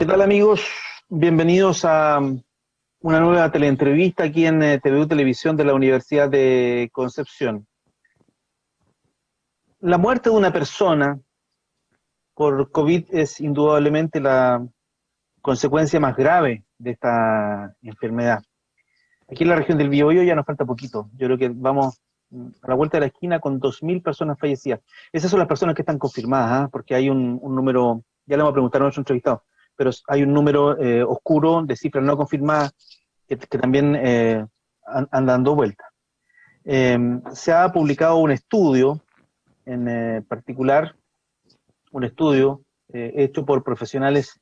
¿Qué tal, amigos? Bienvenidos a una nueva teleentrevista aquí en TVU Televisión de la Universidad de Concepción. La muerte de una persona por COVID es indudablemente la consecuencia más grave de esta enfermedad. Aquí en la región del Biobío ya nos falta poquito. Yo creo que vamos a la vuelta de la esquina con 2.000 personas fallecidas. Esas son las personas que están confirmadas, porque hay un número, ya le vamos a preguntar a nuestro entrevistado, pero hay un número oscuro de cifras no confirmadas que también andan dando vueltas. Se ha publicado un estudio en particular, un estudio hecho por profesionales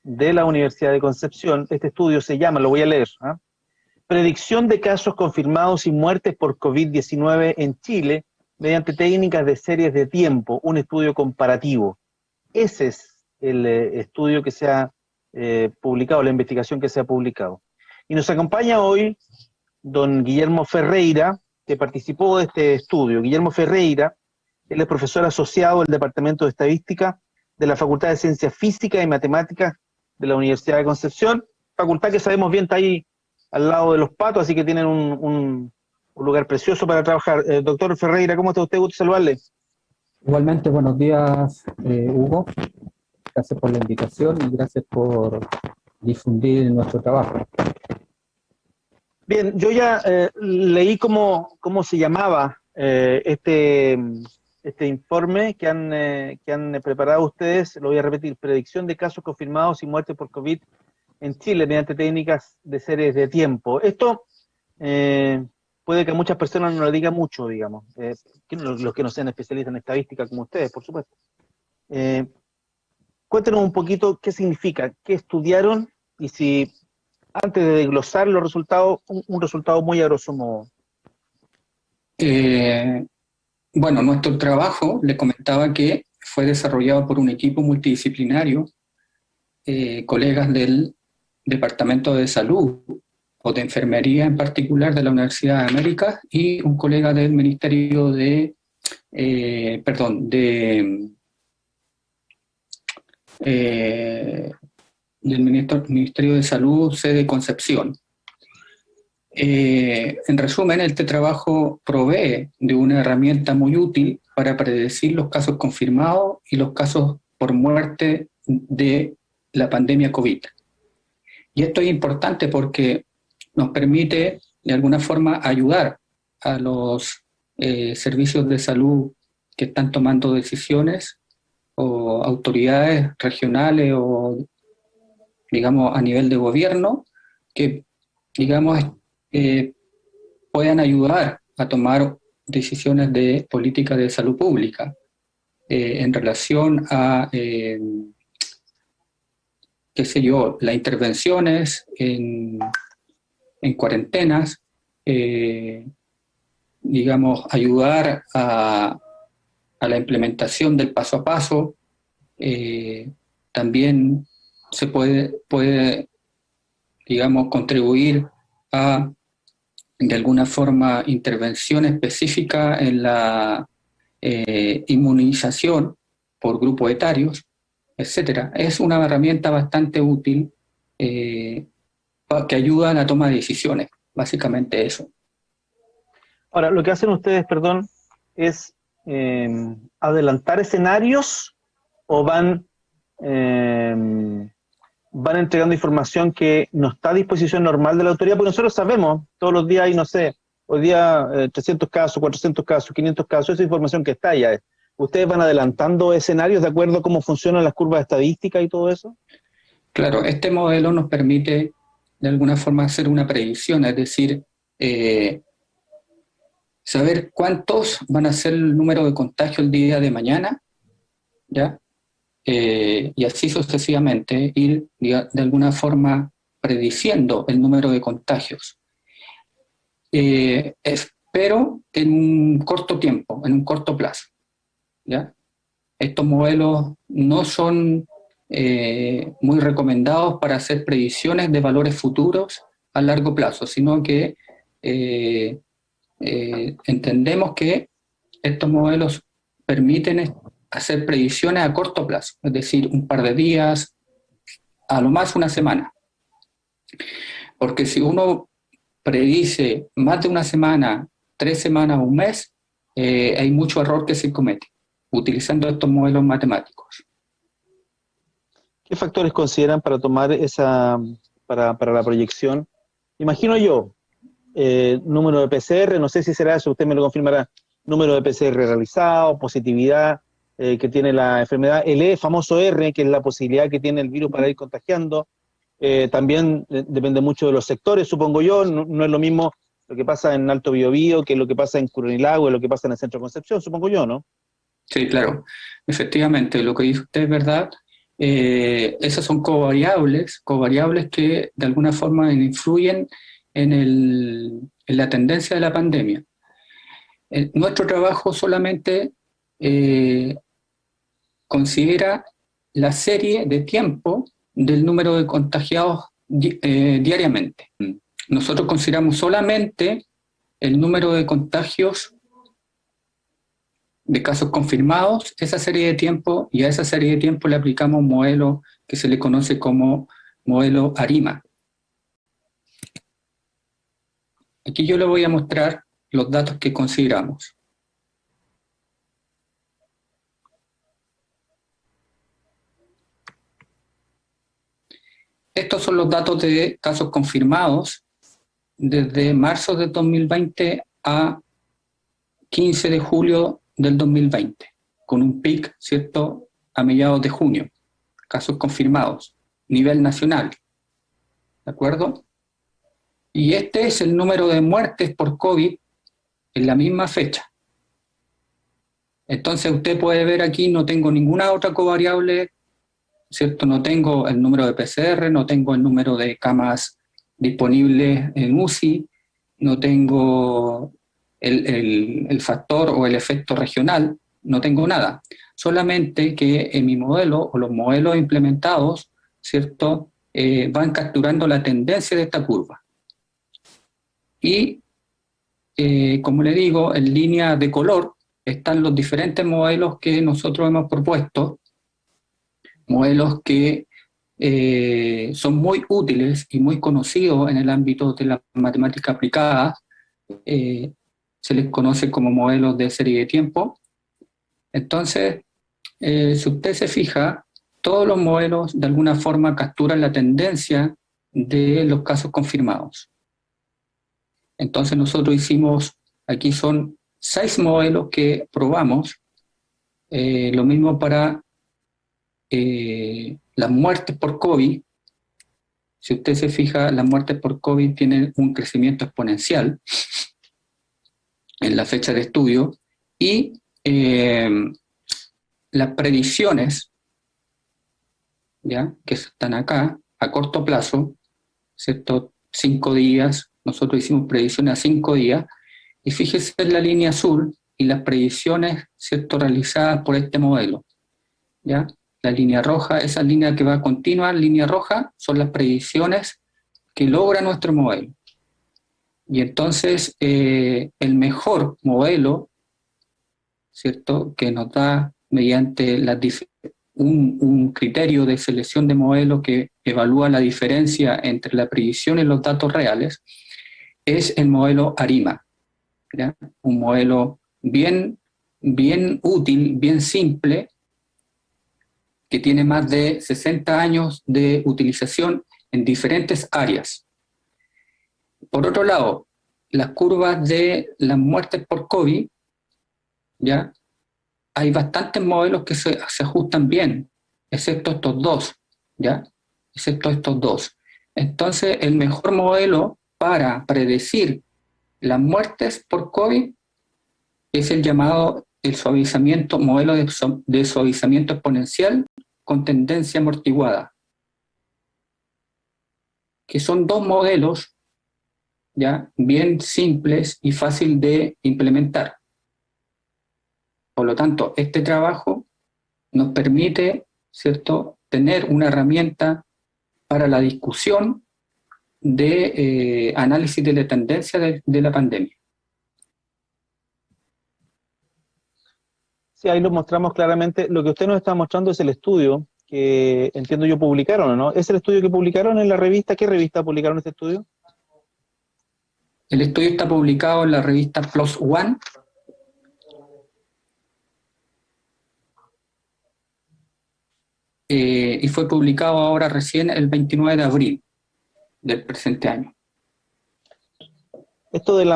de la Universidad de Concepción. Este estudio se llama, lo voy a leer, Predicción de casos confirmados y muertes por COVID-19 en Chile mediante técnicas de series de tiempo, un estudio comparativo. Ese es el estudio que se ha publicado, la investigación que se ha publicado. Y nos acompaña hoy don Guillermo Ferreira, que participó de este estudio. Guillermo Ferreira, él es profesor asociado del Departamento de Estadística de la Facultad de Ciencias Físicas y Matemáticas de la Universidad de Concepción, facultad que sabemos bien está ahí al lado de Los Patos, así que tienen un lugar precioso para trabajar. Doctor Ferreira, ¿cómo está usted? Gusto saludarle. Igualmente, buenos días, Hugo. Gracias por la invitación y gracias por difundir nuestro trabajo. Bien, yo ya leí cómo se llamaba este informe que han preparado ustedes. Lo voy a repetir: predicción de casos confirmados y muertes por COVID en Chile mediante técnicas de series de tiempo. Esto puede que a muchas personas no le diga mucho, digamos, los que no sean especialistas en estadística como ustedes, por supuesto. Cuéntenos un poquito qué significa, qué estudiaron y si, antes de desglosar los resultados, un resultado muy a grosso modo. Bueno, nuestro trabajo, le comentaba que fue desarrollado por un equipo multidisciplinario, colegas del Departamento de Salud o de Enfermería en particular de la Universidad de América y un colega del Ministerio del Ministerio de Salud, sede Concepción. En resumen, este trabajo provee de una herramienta muy útil para predecir los casos confirmados y los casos por muerte de la pandemia COVID. Y esto es importante porque nos permite, de alguna forma, ayudar a los servicios de salud que están tomando decisiones, o autoridades regionales o, digamos, a nivel de gobierno, que, digamos, puedan ayudar a tomar decisiones de política de salud pública en relación a qué sé yo, las intervenciones en cuarentenas, digamos, ayudar a la implementación del paso a paso. También se puede, digamos, contribuir a, de alguna forma, intervención específica en la inmunización por grupos etarios, etcétera. Es una herramienta bastante útil que ayuda a la toma de decisiones, básicamente eso. Ahora, lo que hacen ustedes, perdón, es adelantar escenarios o van entregando información que no está a disposición normal de la autoridad, porque nosotros sabemos, todos los días hay, no sé, hoy día 300 casos, 400 casos, 500 casos, esa información que está ya. ¿Ustedes van adelantando escenarios de acuerdo a cómo funcionan las curvas estadísticas y todo eso? Claro, este modelo nos permite de alguna forma hacer una predicción, es decir, saber cuántos van a ser el número de contagios el día de mañana, ¿ya? Y así sucesivamente, ir de alguna forma prediciendo el número de contagios. Pero en un corto tiempo, en un corto plazo, ¿ya? Estos modelos no son muy recomendados para hacer predicciones de valores futuros a largo plazo, sino que entendemos que estos modelos permiten hacer predicciones a corto plazo, es decir, un par de días, a lo más una semana. Porque si uno predice más de una semana, 3 semanas o un mes, hay mucho error que se comete utilizando estos modelos matemáticos. ¿Qué factores consideran para tomar para la proyección? Imagino yo, número de PCR, no sé si será eso, usted me lo confirmará, número de PCR realizado, positividad que tiene la enfermedad, el famoso R, que es la posibilidad que tiene el virus para ir contagiando. También depende mucho de los sectores, supongo yo, no es lo mismo lo que pasa en Alto Biobío que lo que pasa en Curonilago, lo que pasa en el Centro de Concepción, supongo yo, ¿no? Sí, claro. Efectivamente, lo que dice usted es verdad. Esas son covariables que de alguna forma influyen en la tendencia de la pandemia. Nuestro trabajo solamente considera la serie de tiempo del número de contagiados diariamente. Nosotros consideramos solamente el número de contagios de casos confirmados, esa serie de tiempo, y a esa serie de tiempo le aplicamos un modelo que se le conoce como modelo ARIMA. Aquí yo le voy a mostrar los datos que consideramos. Estos son los datos de casos confirmados desde marzo de 2020 a 15 de julio del 2020, con un pic, ¿cierto?, a mediados de junio. Casos confirmados, nivel nacional, ¿de acuerdo? Y este es el número de muertes por COVID en la misma fecha. Entonces usted puede ver aquí, no tengo ninguna otra covariable, ¿cierto? No tengo el número de PCR, no tengo el número de camas disponibles en UCI, no tengo el factor o el efecto regional, no tengo nada. Solamente que en mi modelo o los modelos implementados, ¿cierto?, van capturando la tendencia de esta curva. Y, como le digo, en línea de color están los diferentes modelos que nosotros hemos propuesto, modelos que son muy útiles y muy conocidos en el ámbito de la matemática aplicada. Se les conoce como modelos de serie de tiempo. Entonces, si usted se fija, todos los modelos de alguna forma capturan la tendencia de los casos confirmados. Entonces nosotros hicimos, aquí son 6 modelos que probamos, lo mismo para las muertes por COVID. Si usted se fija, las muertes por COVID tienen un crecimiento exponencial en la fecha de estudio y las predicciones, ¿ya?, que están acá, a corto plazo, ¿cierto? 5 días, nosotros hicimos predicciones a 5 días, y fíjese en la línea azul y las predicciones, ¿cierto?, realizadas por este modelo, ¿ya? La línea roja, esa línea que va a continuar, línea roja, son las predicciones que logra nuestro modelo. Y entonces, el mejor modelo, ¿cierto?, que nos da mediante un criterio de selección de modelos que evalúa la diferencia entre la predicción y los datos reales, es el modelo ARIMA, ¿ya? Un modelo bien útil, bien simple, que tiene más de 60 años de utilización en diferentes áreas. Por otro lado, las curvas de las muertes por COVID, ¿ya?, hay bastantes modelos que se ajustan bien, excepto estos dos, ¿ya? Excepto estos dos. Entonces, el mejor modelo para predecir las muertes por COVID es el llamado modelo de suavizamiento exponencial con tendencia amortiguada, que son 2 modelos, ¿ya?, bien simples y fácil de implementar. Por lo tanto, este trabajo nos permite, ¿cierto?, tener una herramienta para la discusión de análisis de la tendencia de la pandemia. Sí, ahí lo mostramos claramente. Lo que usted nos está mostrando es el estudio que entiendo yo publicaron, ¿no? ¿Es el estudio que publicaron en la revista? ¿Qué revista publicaron este estudio? El estudio está publicado en la revista PLOS ONE. Y fue publicado ahora recién el 29 de abril del presente año. Esto del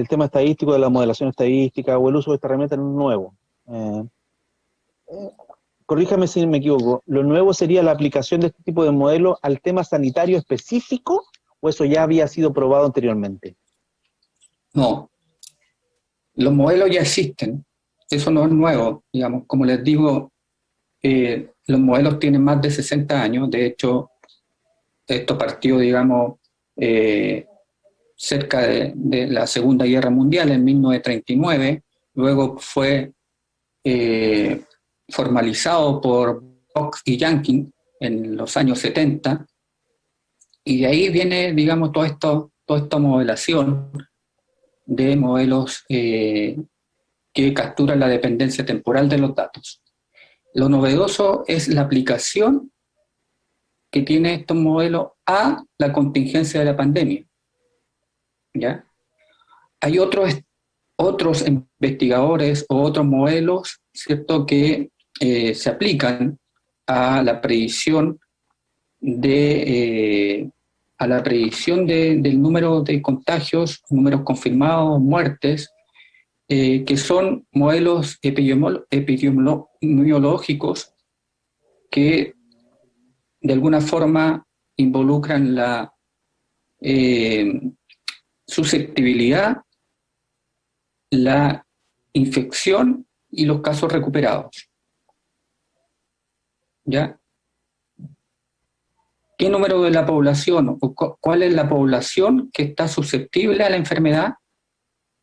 tema estadístico, de la modelación estadística o el uso de esta herramienta no es nuevo. Corríjame si me equivoco, ¿lo nuevo sería la aplicación de este tipo de modelo al tema sanitario específico o eso ya había sido probado anteriormente? No, los modelos ya existen, eso no es nuevo, digamos, como les digo, los modelos tienen más de 60 años, de hecho, esto partió, digamos, cerca de la Segunda Guerra Mundial en 1939, luego fue formalizado por Box y Yankee en los años 70, y de ahí viene, digamos, toda esta modelación de modelos que capturan la dependencia temporal de los datos. Lo novedoso es la aplicación que tiene estos modelos a la contingencia de la pandemia. ¿Ya? Hay otros investigadores o otros modelos, ¿cierto?, que se aplican a la predicción del número de contagios, números confirmados, muertes, que son modelos epidemiológicos que de alguna forma involucran la susceptibilidad, la infección y los casos recuperados. ¿Ya? ¿Qué número de la población o cuál es la población que está susceptible a la enfermedad?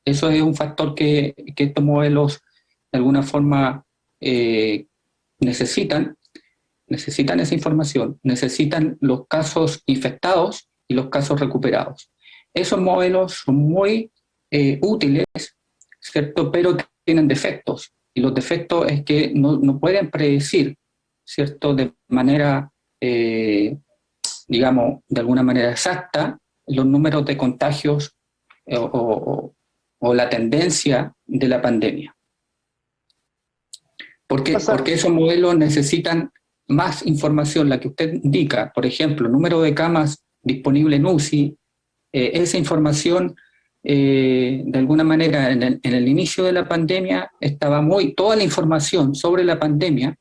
Eso es un factor que estos modelos de alguna forma necesitan esa información, necesitan los casos infectados y los casos recuperados. Esos modelos son muy útiles, ¿cierto?, pero tienen defectos, y los defectos es que no pueden predecir, ¿cierto?, de manera, digamos, de alguna manera exacta, los números de contagios o la tendencia de la pandemia. Porque esos modelos necesitan más información, la que usted indica, por ejemplo, número de camas disponibles en UCI, esa información, de alguna manera, en el inicio de la pandemia, toda la información sobre la pandemia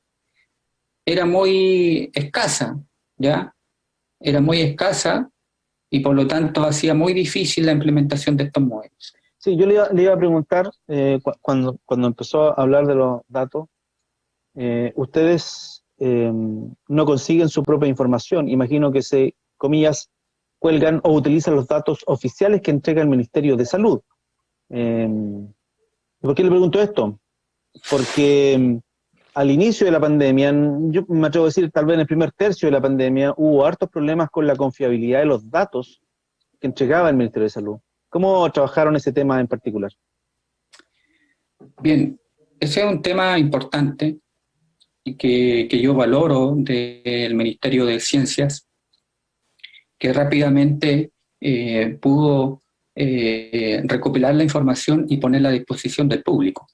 era muy escasa, ¿ya? Era muy escasa y por lo tanto hacía muy difícil la implementación de estos modelos. Sí, yo le iba a preguntar, cuando empezó a hablar de los datos, ustedes no consiguen su propia información, imagino que comillas, cuelgan o utilizan los datos oficiales que entrega el Ministerio de Salud. ¿Por qué le pregunto esto? Porque al inicio de la pandemia, yo me atrevo a decir, tal vez en el primer tercio de la pandemia, hubo hartos problemas con la confiabilidad de los datos que entregaba el Ministerio de Salud. ¿Cómo trabajaron ese tema en particular? Bien, ese es un tema importante y que yo valoro del Ministerio de Ciencias, que rápidamente pudo recopilar la información y ponerla a disposición del público.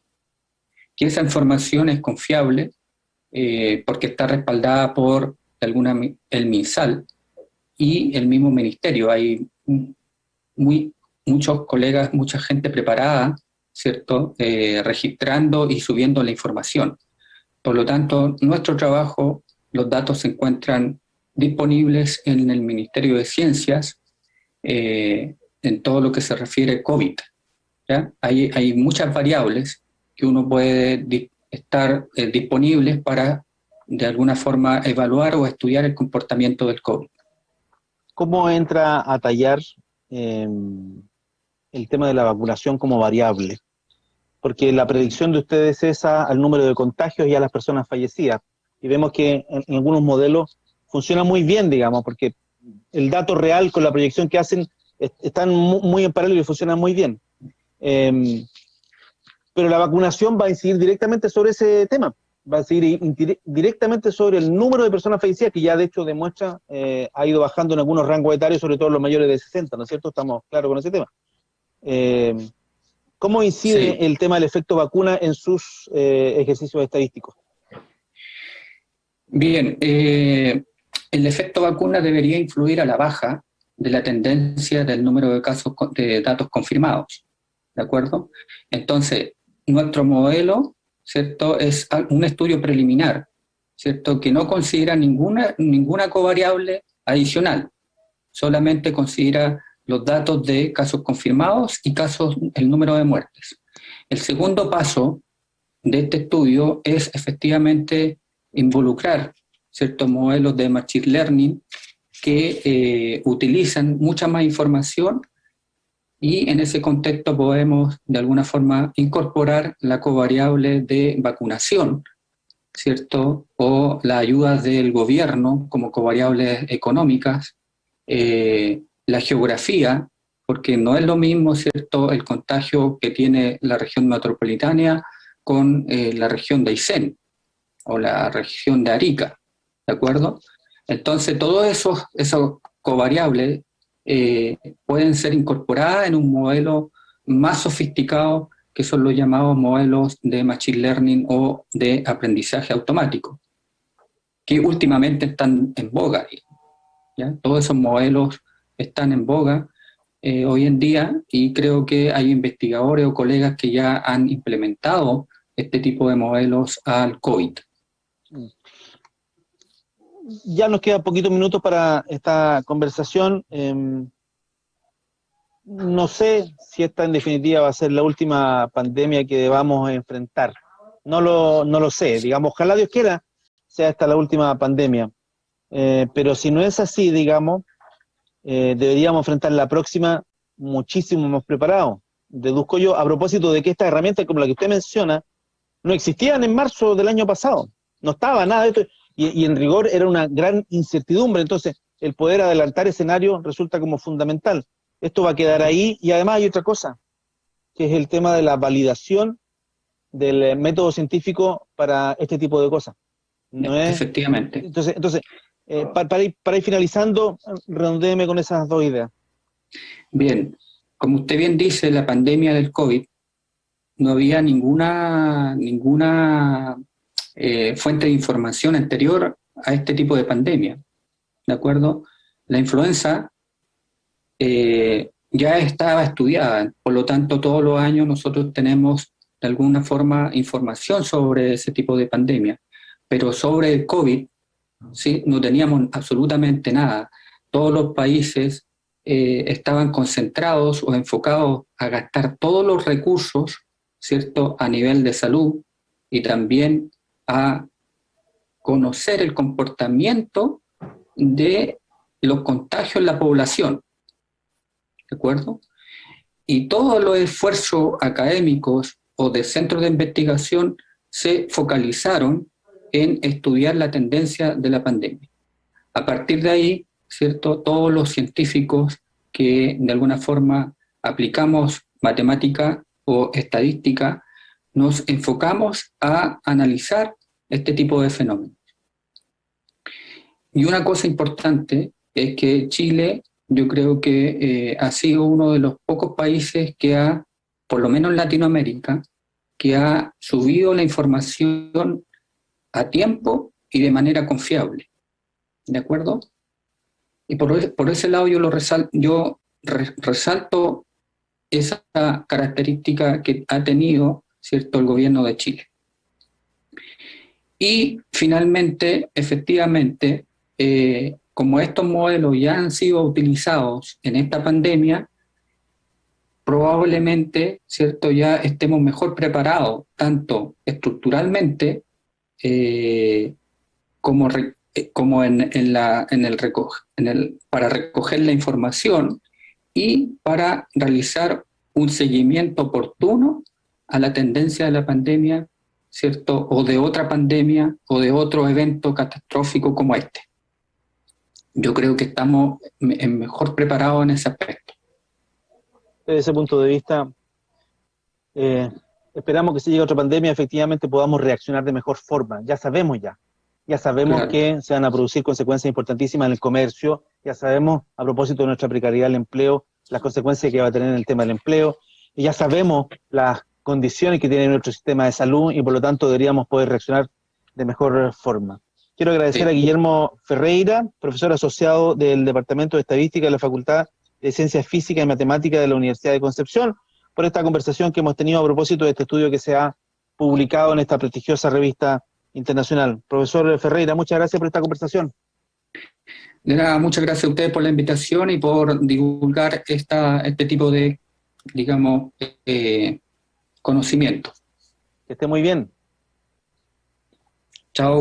Que esa información es confiable porque está respaldada por el MinSal y el mismo ministerio. Hay muchos colegas, mucha gente preparada, ¿cierto?, registrando y subiendo la información. Por lo tanto, nuestro trabajo, los datos se encuentran disponibles en el Ministerio de Ciencias, en todo lo que se refiere a COVID. ¿Ya? Hay muchas variables que uno puede estar disponibles para, de alguna forma, evaluar o estudiar el comportamiento del COVID. ¿Cómo entra a tallar el tema de la vacunación como variable? Porque la predicción de ustedes es al número de contagios y a las personas fallecidas. Y vemos que en algunos modelos funciona muy bien, digamos, porque el dato real con la proyección que hacen están muy en paralelo y funcionan muy bien. Pero la vacunación va a incidir directamente sobre ese tema. va a seguir directamente sobre el número de personas fallecidas, que ya de hecho demuestra, ha ido bajando en algunos rangos etarios, sobre todo los mayores de 60, ¿no es cierto? Estamos claros con ese tema. ¿Cómo incide Sí, el tema del efecto vacuna en sus ejercicios estadísticos? bien, el efecto vacuna debería influir a la baja de la tendencia del número de casos de datos confirmados, ¿de acuerdo? Entonces, nuestro modelo, ¿cierto?, es un estudio preliminar, ¿cierto?, que no considera ninguna covariable adicional, solamente considera los datos de casos confirmados y el número de muertes. El segundo paso de este estudio es efectivamente involucrar ciertos modelos de Machine Learning que utilizan mucha más información y en ese contexto podemos de alguna forma incorporar la covariable de vacunación, ¿cierto? O la ayuda del gobierno como covariables económicas, la geografía, porque no es lo mismo, ¿cierto?, el contagio que tiene la región metropolitana con la región de Aysén o la región de Arica, ¿de acuerdo? Entonces, todos esos covariables pueden ser incorporadas en un modelo más sofisticado que son los llamados modelos de Machine Learning o de aprendizaje automático, que últimamente están en boga. ¿Ya? Todos esos modelos están en boga hoy en día y creo que hay investigadores o colegas que ya han implementado este tipo de modelos al COVID. Ya nos quedan poquitos minutos para esta conversación. No sé si esta en definitiva va a ser la última pandemia que debamos enfrentar. No lo sé, digamos, ojalá Dios quiera sea esta la última pandemia. Pero si no es así, digamos, deberíamos enfrentar la próxima muchísimo más preparados. Deduzco yo, a propósito de que estas herramientas como la que usted menciona, no existían en marzo del año pasado. No estaba nada de esto. Y en rigor era una gran incertidumbre. Entonces, el poder adelantar escenarios resulta como fundamental. Esto va a quedar ahí. Y además hay otra cosa, que es el tema de la validación del método científico para este tipo de cosas. No es. Efectivamente. Para ir finalizando, redondéeme con esas dos ideas. Bien, como usted bien dice, la pandemia del COVID no había ninguna fuente de información anterior a este tipo de pandemia, ¿de acuerdo? La influenza ya estaba estudiada, por lo tanto todos los años nosotros tenemos de alguna forma información sobre ese tipo de pandemia, pero sobre el COVID, ¿sí?, no teníamos absolutamente nada. Todos los países estaban concentrados o enfocados a gastar todos los recursos, ¿cierto?, a nivel de salud y también a conocer el comportamiento de los contagios en la población, ¿de acuerdo? Y todos los esfuerzos académicos o de centros de investigación se focalizaron en estudiar la tendencia de la pandemia. A partir de ahí, ¿cierto?, todos los científicos que de alguna forma aplicamos matemática o estadística, nos enfocamos a analizar este tipo de fenómenos. Y una cosa importante es que Chile, yo creo que ha sido uno de los pocos países que ha, por lo menos en Latinoamérica, que ha subido la información a tiempo y de manera confiable. ¿De acuerdo? Y por ese lado yo resalto esa característica que ha tenido, ¿cierto?, el gobierno de Chile. Y finalmente, efectivamente, como estos modelos ya han sido utilizados en esta pandemia, probablemente, ¿cierto?, ya estemos mejor preparados, tanto estructuralmente como para recoger la información y para realizar un seguimiento oportuno a la tendencia de la pandemia, ¿cierto?, o de otra pandemia o de otro evento catastrófico como este. Yo creo que estamos mejor preparados en ese aspecto. Desde ese punto de vista, esperamos que si llega otra pandemia, efectivamente podamos reaccionar de mejor forma. Ya sabemos Claro. que se van a producir consecuencias importantísimas en el comercio, ya sabemos, a propósito de nuestra precariedad del empleo, las consecuencias que va a tener en el tema del empleo, y ya sabemos las condiciones que tiene nuestro sistema de salud y por lo tanto deberíamos poder reaccionar de mejor forma. Quiero agradecer a Sí. Guillermo Ferreira, profesor asociado del Departamento de Estadística de la Facultad de Ciencias Físicas y Matemáticas de la Universidad de Concepción, por esta conversación que hemos tenido a propósito de este estudio que se ha publicado en esta prestigiosa revista internacional. Profesor Ferreira, muchas gracias por esta conversación. De nada, muchas gracias a ustedes por la invitación y por divulgar este tipo de, digamos, conocimiento. Que esté muy bien. Chao.